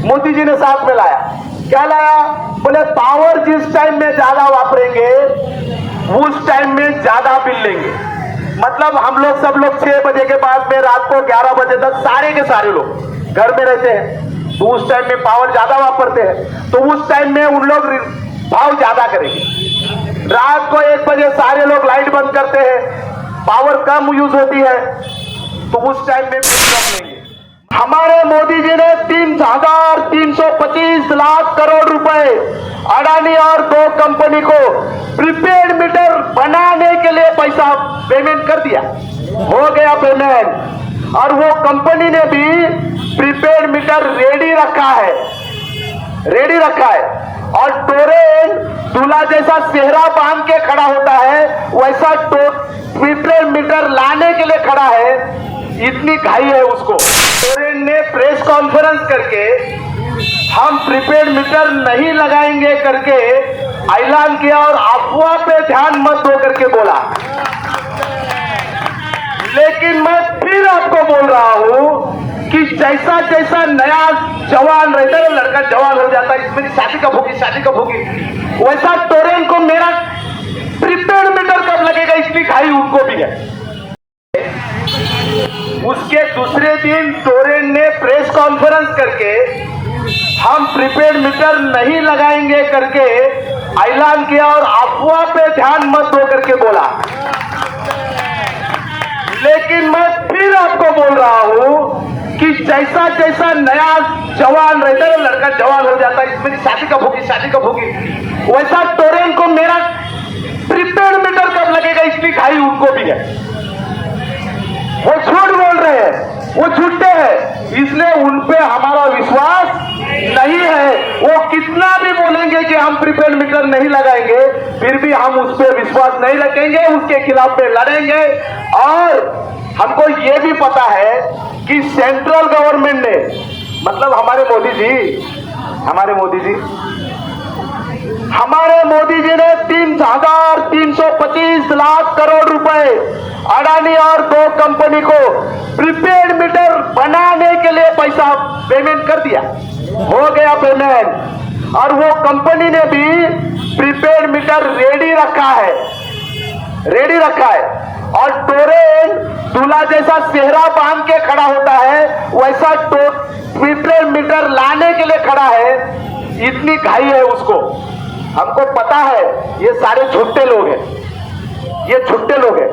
मोदी जी ने साथ में लाया। क्या लाया? बोले पावर जिस टाइम में ज्यादा वापरेंगे उस टाइम में ज्यादा बिल लेंगे। मतलब हम लोग सब लोग 6 बजे के बाद में रात को 11 बजे तक सारे के सारे लोग घर में रहते हैं, तो उस टाइम में पावर ज्यादा वापरते हैं, तो उस टाइम में उन लोग भाव ज्यादा करेंगे। रात को 1 बजे सारे लोग लाइट बंद करते हैं, पावर कम यूज होती है, तो उस टाइम में बिल कम लेंगे। हमारे मोदी जी ने 3,325 लाख करोड़ रुपए अडानी और 2 कंपनी को प्रीपेड मीटर बनाने के लिए पैसा पेमेंट कर दिया, हो गया पेमेंट। और वो कंपनी ने भी प्रीपेड मीटर रेडी रखा है, रेडी रखा है। और टोरेन दूल्हा जैसा सेहरा बांध के खड़ा होता है, वैसा प्रीपेड मीटर लाने के लिए खड़ा है। इतनी घाई है उसको। टोरेन ने प्रेस कॉन्फ्रेंस करके हम प्रीपेड मीटर नहीं लगाएंगे करके ऐलान किया और अफवाह पे ध्यान मत दो करके बोला। लेकिन मैं फिर आपको बोल रहा हूं कि जैसा जैसा नया जवान रहता है, लड़का जवान हो जाता है, इसमें शादी कब होगी, शादी कब होगी, वैसा टोरेन को मेरा प्रीपेड मीटर कब लगेगा इसकी घाई उनको भी है। उसके दूसरे दिन टोरेन ने प्रेस कॉन्फ्रेंस करके हम प्रीपेड मीटर नहीं लगाएंगे करके ऐलान किया और अफवाह पे ध्यान मत दो करके बोला। लेकिन मैं फिर आपको बोल रहा हूं कि जैसा जैसा नया जवान रहता है, लड़का जवान हो जाता है, इसमें शादी कब होगी, शादी कब होगी, वैसा टोरेन को मेरा प्रीपेड मीटर कब लगेगा इसकी घाई उनको भी है। वो झूठ बोल रहे हैं, वो झूठे हैं, इसलिए उन पे हमारा विश्वास नहीं है। वो कितना भी बोलेंगे कि हम प्रीपेड मीटर नहीं लगाएंगे, फिर भी हम उस पे विश्वास नहीं रखेंगे, उसके खिलाफ में लड़ेंगे। और हमको ये भी पता है कि सेंट्रल गवर्नमेंट ने, मतलब हमारे मोदी जी ने 3,325 लाख करोड़ रुपए अडानी और 2 कंपनी को प्रीपेड मीटर बनाने के लिए पैसा पेमेंट कर दिया, हो गया पेमेंट। और वो कंपनी ने भी प्रीपेड मीटर रेडी रखा है, रेडी रखा है। और टोरेन दूल्हा जैसा सेहरा बांध के खड़ा होता है, वैसा प्रीपेड मीटर लाने के लिए खड़ा है। इतनी घाई है उसको। हमको पता है ये सारे झूठे लोग हैं, ये झूठे लोग हैं।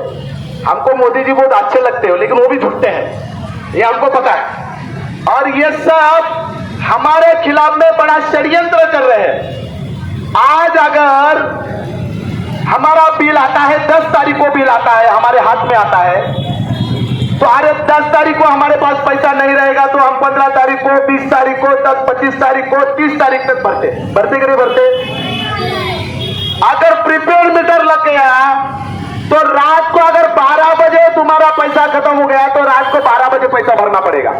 हमको मोदी जी बहुत अच्छे लगते हो, लेकिन वो भी झूठे हैं, ये हमको पता है। और ये सब हमारे खिलाफ में बड़ा षड्यंत्र कर रहे हैं। आज अगर हमारा बिल आता है, 10 तारीख को बिल आता है, हमारे हाथ में आता है, तो अरे 10 तारीख को हमारे पास पैसा नहीं रहेगा तो हम 15 तारीख को, 20 तारीख को, 25 तारीख को, 30 तारीख तक भरते कि नहीं भरते? अगर प्रीपेड मीटर लग गया तो रात को अगर 12 बजे तुम्हारा पैसा खत्म हो गया तो रात को 12 बजे पैसा भरना पड़ेगा।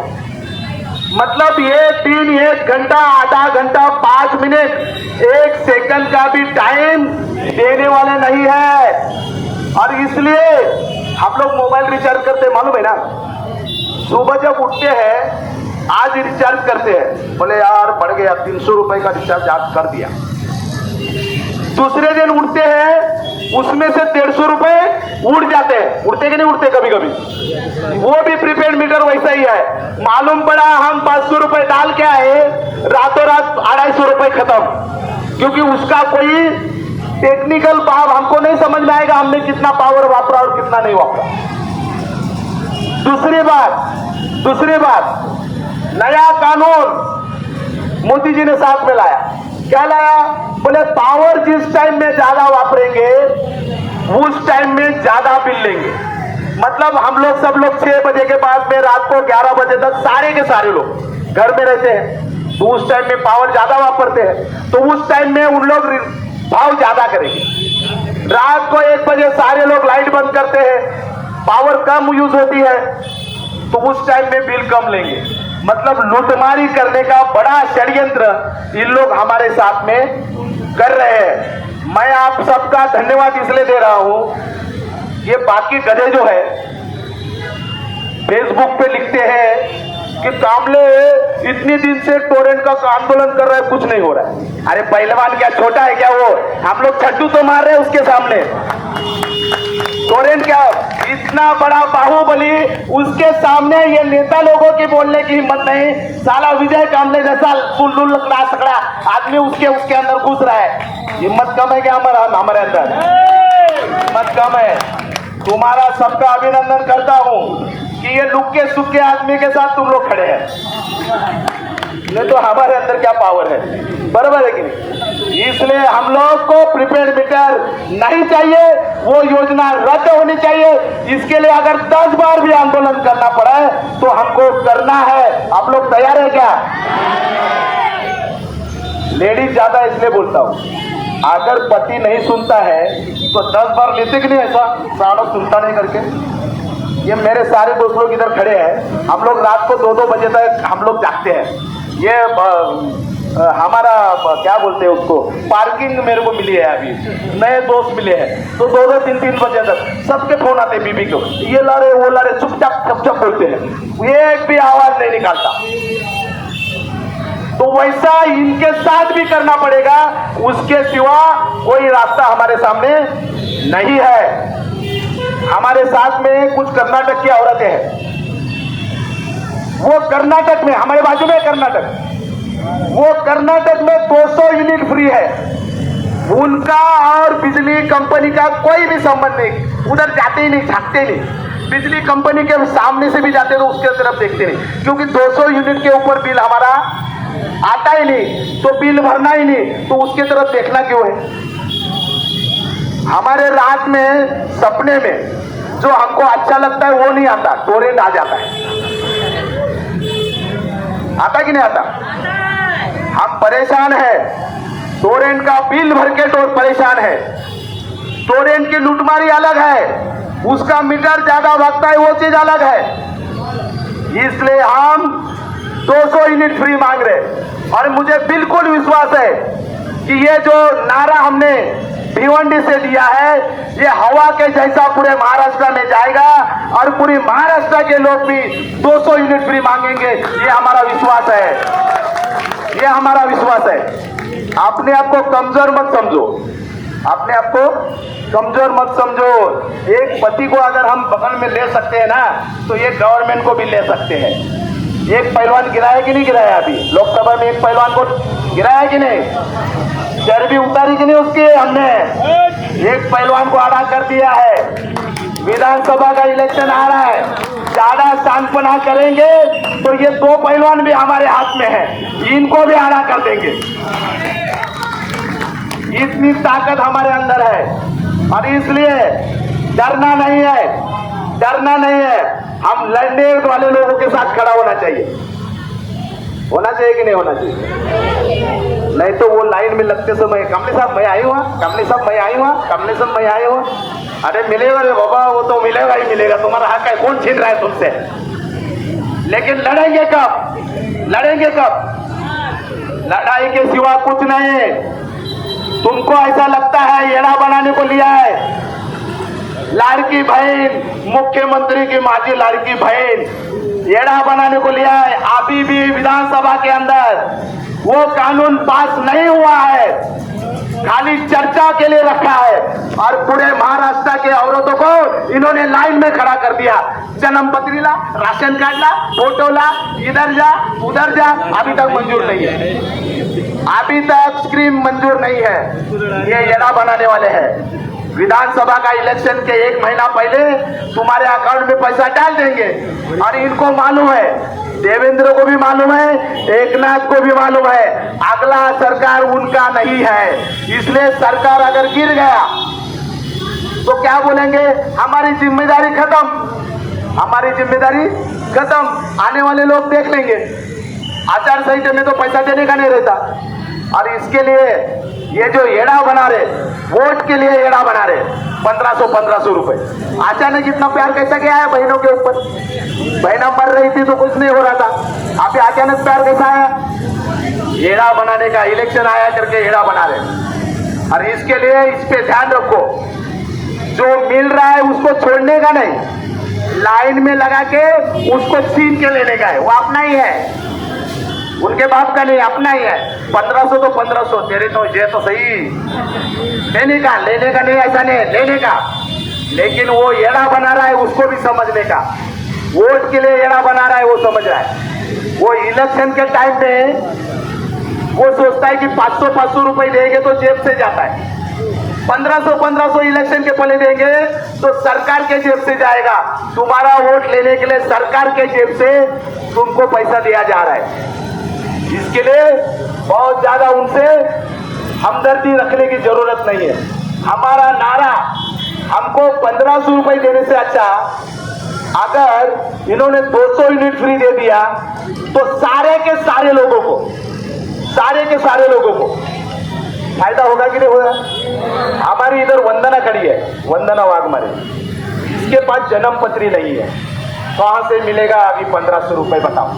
मतलब ये 1 घंटा, आधा घंटा, 5 मिनट, 1 सेकंड का भी टाइम देने वाले नहीं है। और इसलिए हम लोग मोबाइल रिचार्ज करते, मालूम है ना, सुबह जब उठते हैं आज रिचार्ज करते हैं, बोले यार बढ़ गया 300 रुपए का रिचार्ज आज कर दिया। दूसरे दिन उठते हैं उसमें से 150 रुपए उड़ जाते हैं, उड़ते कि नहीं उड़ते कभी कभी, वो भी प्रीपेड मीटर वैसा ही है। मालूम पड़ा हम 500 रुपए डाल के आए, रातों रात 250 रुपए खत्म, क्योंकि उसका कोई टेक्निकल भाव हमको नहीं समझ में आएगा, हमने कितना पावर वापरा और कितना नहीं वापरा। दूसरी बात, नया कानून मोदी जी ने साथ में लाया। क्या लाया? बोले पावर जिस टाइम में ज्यादा वापरेंगे उस टाइम में ज्यादा बिल लेंगे। मतलब हम लोग सब लोग 6 बजे के बाद में रात को 11 बजे तक सारे के सारे लोग घर में रहते हैं, तो उस टाइम में पावर ज्यादा वापरते हैं, तो उस टाइम में उन लोग भाव ज्यादा करेंगे। रात को 1 बजे सारे लोग लाइट बंद करते हैं, पावर कम यूज होती है, तो उस टाइम में बिल कम लेंगे। मतलब लूटमारी करने का बड़ा षड्यंत्र इन लोग हमारे साथ में कर रहे हैं। मैं आप सबका धन्यवाद इसलिए दे रहा हूं, ये बाकी गधे जो है फेसबुक पे लिखते हैं कि कामले इतनी दिन से टोरेंट का आंदोलन कर रहा है, कुछ नहीं हो रहा है। अरे पहलवान क्या छोटा है क्या वो? हम लोग छड्डू तो मार रहे हैं उसके सामने। टोरेंट क्या इतना बड़ा बाहुबली, उसके सामने ये नेता लोगों की बोलने की हिम्मत नहीं। साला विजय कामले जैसा कुल्लू लकड़ा सकड़ा आदमी उसके अंदर घुस रहा है। हिम्मत कम है क्या हमारे अंदर? हिम्मत कम है। तुम्हारा सबका अभिनंदन करता हूं कि ये लुक्के सुक्के आदमी के साथ तुम लोग खड़े हैं, नहीं तो हमारे अंदर क्या पावर है? बराबर है कि नहीं? इसलिए हम लोग को प्रीपेड मीटर नहीं चाहिए, वो योजना रद्द होनी चाहिए। इसके लिए अगर 10 बार भी आंदोलन करना पड़े तो हमको करना है। आप लोग तैयार है क्या? लेडीज ज्यादा इसलिए बोलता हूं, अगर पति नहीं सुनता है तो 10 बार लेते कि नहीं? ऐसा सालों सुनता नहीं करके। ये मेरे सारे दोस्त लोग इधर खड़े हैं, हम लोग रात को 2-2 बजे तक हम लोग जागते हैं। ये हमारा क्या बोलते हैं उसको, पार्किंग मेरे को मिली है, अभी नए दोस्त मिले हैं, तो 2-2, 3-3 बजे तक सबके फोन आते हैं बीबी को, ये ला रहे वो ला रहे, चुपचाप चुपचाप बोलते हैं, एक भी आवाज नहीं निकालता। तो वैसा इनके साथ भी करना पड़ेगा, उसके सिवा कोई रास्ता हमारे सामने नहीं है। हमारे साथ में कुछ कर्नाटक की औरतें हैं, वो कर्नाटक में, हमारे बाजू में कर्नाटक, वो कर्नाटक में 200 यूनिट फ्री है। उनका और बिजली कंपनी का कोई भी संबंध नहीं, उधर जाते ही नहीं, झांकते नहीं। बिजली कंपनी के सामने से भी जाते तो उसके तरफ देखते नहीं, क्योंकि 200 यूनिट के ऊपर बिल हमारा आता ही नहीं, तो बिल भरना ही नहीं, तो उसके तरफ देखना क्यों है? हमारे रात में सपने में जो हमको अच्छा लगता है वो नहीं आता, टोरेंट आ जाता है। आता कि नहीं आता? हम परेशान है, टोरेंट का बिल भर के परेशान है। टोरेंट की लूटमारी अलग है, उसका मीटर ज्यादा भागता है, वो चीज अलग है। इसलिए हम 200 यूनिट फ्री मांग रहे, और मुझे बिल्कुल विश्वास है कि ये जो नारा हमने भिवंडी से दिया है, ये हवा के जैसा पूरे महाराष्ट्र में जाएगा, और पूरी महाराष्ट्र के लोग भी 200 यूनिट फ्री मांगेंगे। ये हमारा विश्वास है, ये हमारा विश्वास है। अपने आप को कमजोर मत समझो, अपने आप को कमजोर मत समझो। एक पति को अगर हम बगल में ले सकते हैं ना, तो ये गवर्नमेंट को भी ले सकते हैं। एक पहलवान गिराया कि नहीं गिराया? अभी लोकसभा में एक पहलवान को गिराया कि नहीं? चर्बी उतारी कि नहीं उसकी? हमने एक पहलवान को आड़ा कर दिया है। विधानसभा का इलेक्शन आ रहा है, ज्यादा सांपना करेंगे तो ये 2 पहलवान भी हमारे हाथ में है, इनको भी आड़ा कर देंगे। इतनी ताकत हमारे अंदर है, और इसलिए डरना नहीं है, डरना नहीं है। हम लड़ने वाले लोगों के साथ खड़ा होना चाहिए। होना चाहिए कि नहीं होना चाहिए? नहीं तो वो लाइन में लगते समय कमले साहब मैं आई हुआ, कमले साहब मैं आई हुआ, कमले साहब मैं आई हुआ। अरे मिलेगा रे बाबा, वो तो मिलेगा ही मिलेगा, तुम्हारा हक है, कौन छीन रहा है तुमसे? लेकिन लड़ेंगे कब? लड़ेंगे कब? लड़ाई के सिवा कुछ नहीं। तुमको ऐसा लगता है येड़ा बनाने को लिया है, लाड़की बहन, मुख्यमंत्री की माजी लाड़की बहन येड़ा बनाने को लिया है। अभी भी विधानसभा के अंदर वो कानून पास नहीं हुआ है, खाली चर्चा के लिए रखा है, और पूरे महाराष्ट्र के औरतों को इन्होंने लाइन में खड़ा कर दिया। जन्म पत्री ला, राशन कार्ड ला, फोटो ला, इधर जा उधर जा। अभी तक मंजूर नहीं है, अभी तक स्क्रीम मंजूर नहीं है। ये येड़ा बनाने वाले हैं। विधानसभा का इलेक्शन के 1 महीना पहले तुम्हारे अकाउंट में पैसा डाल देंगे, और इनको मालूम है, देवेंद्र को भी मालूम है, एकनाथ को भी मालूम है, अगला सरकार उनका नहीं है। इसलिए सरकार अगर गिर गया तो क्या बोलेंगे? हमारी जिम्मेदारी खत्म, हमारी जिम्मेदारी खत्म। आने वाले लोग देख लेंगे, आचार संहिता में तो पैसा देने का नहीं रहता। और इसके लिए ये जो येड़ा बना रहे, वोट के लिए येड़ा बना रहे, 1500 रुपए। अचानक इतना प्यार कैसा गया है बहनों के ऊपर? बहना मर रही थी तो कुछ नहीं हो रहा था, अभी अचानक प्यार कैसा आया? येड़ा बनाने का, इलेक्शन आया करके येड़ा बना रहे। और इसके लिए इस पे ध्यान रखो, जो मिल रहा है उसको छोड़ने का नहीं, लाइन में लगा के उसको छीन के लेने का है, वो अपना ही है, उनके बाप का नहीं, अपना ही है। 1500 तो 1500, तेरे तो ये तो सही, लेने का नहीं, ऐसा नहीं, लेने का। लेकिन वो एड़ा बना रहा है, उसको भी समझने का, वोट के लिए एड़ा बना रहा है, वो समझ रहा है। वो इलेक्शन के टाइम पे वो सोचता है कि 500 रुपए देंगे तो जेब से जाता है, 1500 इलेक्शन के पहले देंगे तो सरकार के जेब से जाएगा। तुम्हारा वोट लेने के लिए सरकार के जेब से तुमको पैसा दिया जा रहा है। इसके लिए बहुत ज्यादा उनसे हमदर्दी रखने की जरूरत नहीं है। हमारा नारा, हमको 1500 रुपए देने से अच्छा अगर इन्होंने 200 यूनिट फ्री दे दिया तो सारे के सारे लोगों को फायदा होगा कि नहीं होगा। हमारी इधर वंदना खड़ी है, वंदना वाघमारे, इसके पास जन्म पत्री नहीं है, कहां से मिलेगा अभी 1500 रुपए बताओ।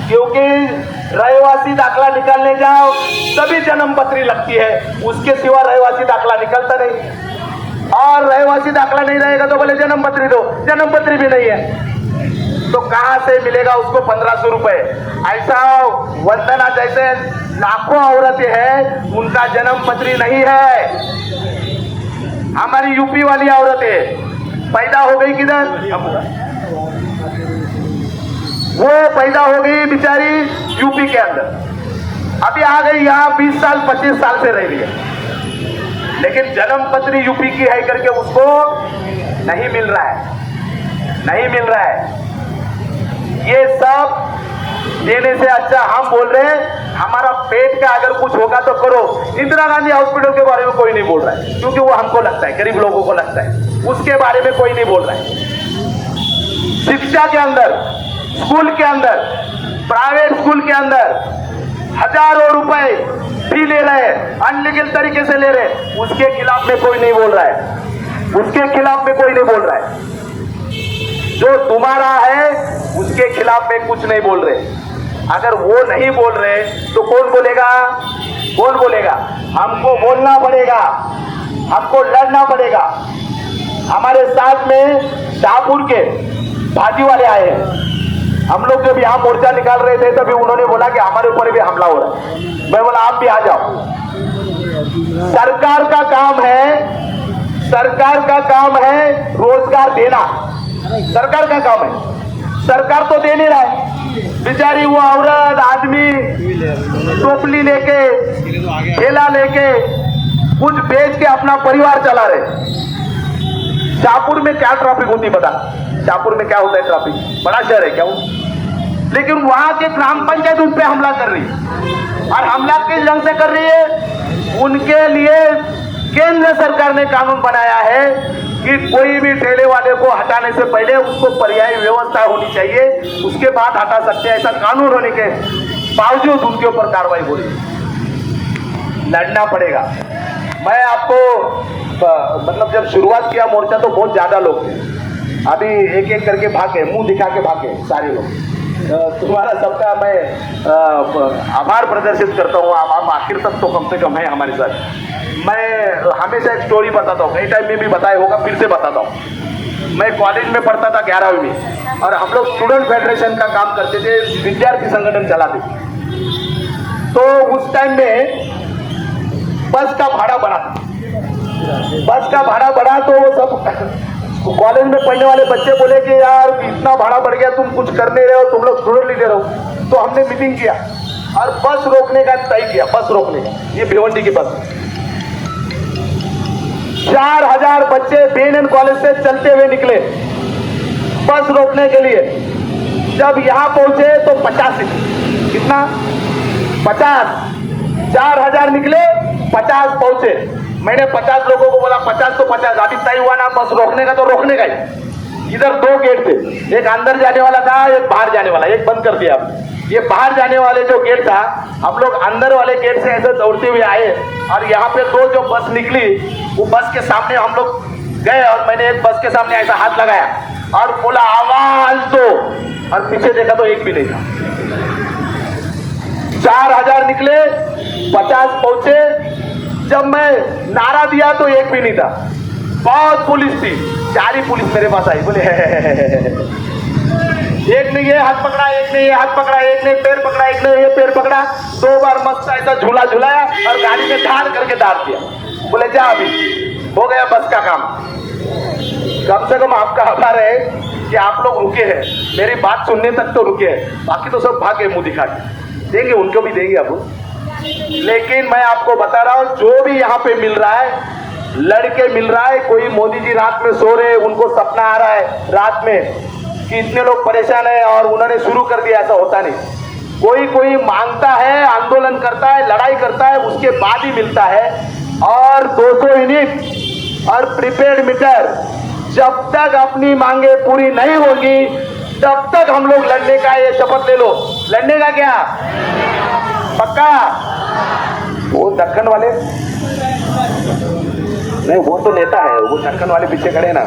क्योंकि रहवासी दाखला निकालने जाओ तभी जन्म पत्री लगती है, उसके सिवा रहवासी दाखला निकलता नहीं। और रहवासी दाखला नहीं रहेगा तो बोले जन्म पत्री दो, जन्म पत्री भी नहीं है तो कहां से मिलेगा उसको 1500 रुपए। ऐसा वंदना जैसे लाखों औरतें हैं, उनका जन्म पत्री नहीं है। हमारी यूपी वाली औरतें पैदा हो गई किधर, वो पैदा हो गई बेचारी यूपी के अंदर, अभी आ गई यहाँ 20 साल 25 साल से रह रही है, लेकिन जन्म पत्री यूपी की है करके उसको नहीं मिल रहा है। ये सब देने से अच्छा हम बोल रहे हैं हमारा पेट का अगर कुछ होगा तो करो। इंदिरा गांधी हॉस्पिटल के बारे में कोई नहीं बोल रहा है, क्योंकि वो हमको लगता है, गरीब लोगों को लगता है, उसके बारे में कोई नहीं बोल रहा है। शिक्षा के अंदर, स्कूल के अंदर, प्राइवेट स्कूल के अंदर हजारों रुपए भी ले रहे हैं, अनलीगल तरीके से ले रहे हैं, उसके खिलाफ में कोई नहीं बोल रहा है। जो तुम्हारा है उसके खिलाफ में कुछ नहीं बोल रहे। अगर वो नहीं बोल रहे तो कौन बोलेगा? हमको बोलना पड़ेगा, हमको लड़ना पड़ेगा। हमारे साथ में शाहपुर के भाजी वाले आए हैं। हम लोग जब यहाँ मोर्चा निकाल रहे थे तभी उन्होंने बोला कि हमारे ऊपर भी हमला हो रहा है। मैं बोला आप भी आ जाओ। सरकार का काम है रोजगार देना, सरकार का काम है। सरकार तो दे नहीं रहा है, बेचारी वो औरत आदमी टोपली लेके, ठेला लेके कुछ बेच के अपना परिवार चला रहे। शाहपुर में क्या ट्रैफिक होती पता? शाहपुर में क्या होता है ट्रैफिक? बड़ा शहर है क्या वो? लेकिन वहां के ग्राम पंचायत उन पे हमला कर रही है। और हमला किस ढंग से कर रही है? उनके लिए केंद्र सरकार ने कानून बनाया है कि कोई भी ठेले वाले को हटाने से पहले उसको पर्यायी व्यवस्था होनी चाहिए, उसके बाद हटा सकते हैं। ऐसा कानून होने के बावजूद उनके ऊपर कार्रवाई हो रही है। लड़ना पड़ेगा। मैं आपको मतलब जब शुरुआत किया मोर्चा तो बहुत ज्यादा लोग थे, अभी एक एक करके भागे, मुंह दिखा के भागे सारे लोग। तुम्हारा सबका मैं आभार प्रदर्शित करता हूँ। आप आखिर तक तो कम से कम है हमारे साथ। मैं हमेशा एक स्टोरी बताता हूँ, कई टाइम में भी बताया होगा, फिर से बताता हूँ। मैं कॉलेज में पढ़ता था 11वीं में, और हम लोग स्टूडेंट फेडरेशन का काम करते थे, विद्यार्थी संगठन चलाते थे। तो उस टाइम में बस का भाड़ा बढ़ा तो वो सब कॉलेज में पढ़ने वाले बच्चे बोले कि यार इतना भाड़ा बढ़ गया, तुम कुछ कर नहीं रहे हो, तुम लोग स्टूडेंट लीडर हो। तो हमने मीटिंग किया और बस रोकने का तय किया। बस रोकने का, ये भिवंडी की बस 4000 बच्चे BNN कॉलेज से चलते हुए निकले बस रोकने के लिए। जब यहां पहुंचे तो 50, कितना 50, 4000 निकले, 50 पहुंचे। मैंने 50 लोगों को बोला 50 तो 50, अभी तय हुआ ना बस रोकने का तो रोकने का ही। इधर 2 गेट थे, एक अंदर जाने वाला था, एक बाहर जाने वाला, एक बंद कर दिया। ये बाहर जाने वाले जो गेट था, हम लोग अंदर वाले गेट से ऐसे दौड़ते हुए आए और यहाँ पे 2 जो बस निकली, वो बस के सामने हम लोग गए और मैंने एक बस के सामने ऐसा हाथ लगाया और बोला आवाज दो, और पीछे देखा तो एक भी नहीं था। 4000 निकले, 50 पहुंचे। जब मैं नारा दिया तो एक भी नहीं था। बहुत पुलिस थी, 4 ही पुलिस मेरे पास आई, बोले एक ने ये हाथ पकड़ा, एक ने ये हाथ पकड़ा, एक ने पैर पकड़ा, एक ने ये पैर पकड़ा, 2 बार मस्त ऐसा झूला झुलाया और गाड़ी में धार करके डाल दिया। बोले जा अभी हो गया बस का काम। कम से कम आपका आभार है कि आप लोग रुके हैं, मेरी बात सुनने तक तो रुके हैं, बाकी तो सब भागे मुंह दिखा के। देंगे उनको भी देंगे अब, लेकिन मैं आपको बता रहा हूं जो भी यहाँ पे मिल रहा है, लड़के मिल रहा है, कोई मोदी जी रात में सो रहे, उनको सपना आ रहा है रात में कि इतने लोग परेशान है और उन्होंने शुरू कर दिया, ऐसा होता नहीं। कोई कोई मांगता है, आंदोलन करता है, लड़ाई करता है, उसके बाद ही मिलता है। और 200 यूनिट और प्रीपेड मीटर जब तक अपनी मांगे पूरी नहीं होगी तब तक हम लोग लड़ने का, ये शपथ ले लो, लड़ने का क्या पक्का। वो दक्कन वाले नहीं, वो तो नेता है, वो दक्कन वाले पीछे खड़े ना।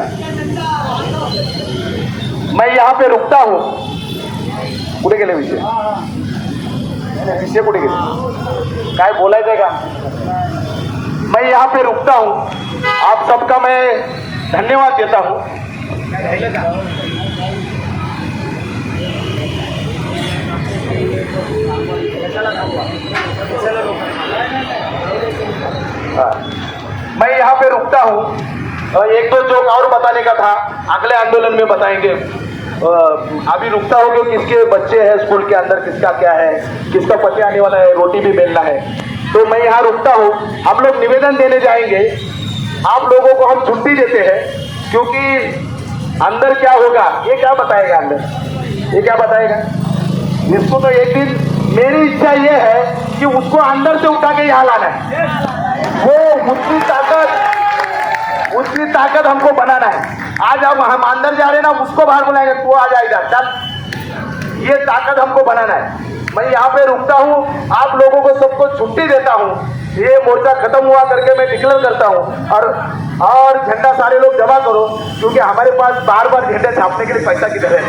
मैं यहाँ पे रुकता हूँ, कुठे गेले विषय, विषय कुठे गेले, काय बोलायचंय का। मैं यहाँ पे रुकता हूँ, आप सबका मैं धन्यवाद देता हूँ। मैं यहाँ पे रुकता हूँ, एक दो जोक और बताने का था, अगले आंदोलन में बताएंगे। अभी रुकता हूँ कि किसके बच्चे हैं स्कूल के अंदर, किसका क्या है, किसका पति आने वाला है, रोटी भी बेलना है, तो मैं यहाँ रुकता हूँ। हम लोग निवेदन देने जाएंगे, आप लोगों को हम छुट्टी देते हैं, क्योंकि अंदर क्या होगा ये क्या बताएगा, अंदर ये क्या बताएगा। इसको तो एक दिन, मेरी इच्छा ये है कि उसको अंदर से उठा के यहाँ लाना है, वो उसकी ताकत हमको बनाना है। आज हम अंदर जा रहे ना, उसको बाहर बुलाएंगे, तू आ जा इधर चल, ये ताकत हमको बनाना है। मैं यहाँ पे रुकता हूँ, आप लोगों को सबको छुट्टी देता हूँ, ये मोर्चा खत्म हुआ करके मैं डिक्लेयर करता हूँ। और झंडा सारे लोग जमा करो, क्योंकि हमारे पास बार बार झंडा छापने के लिए पैसा किधर है,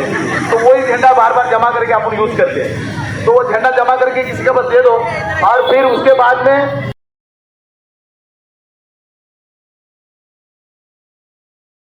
तो वही झंडा बार बार जमा करके अपन यूज करते हैं। तो वो झंडा जमा करके किसी का बस दे दो, और फिर उसके बाद में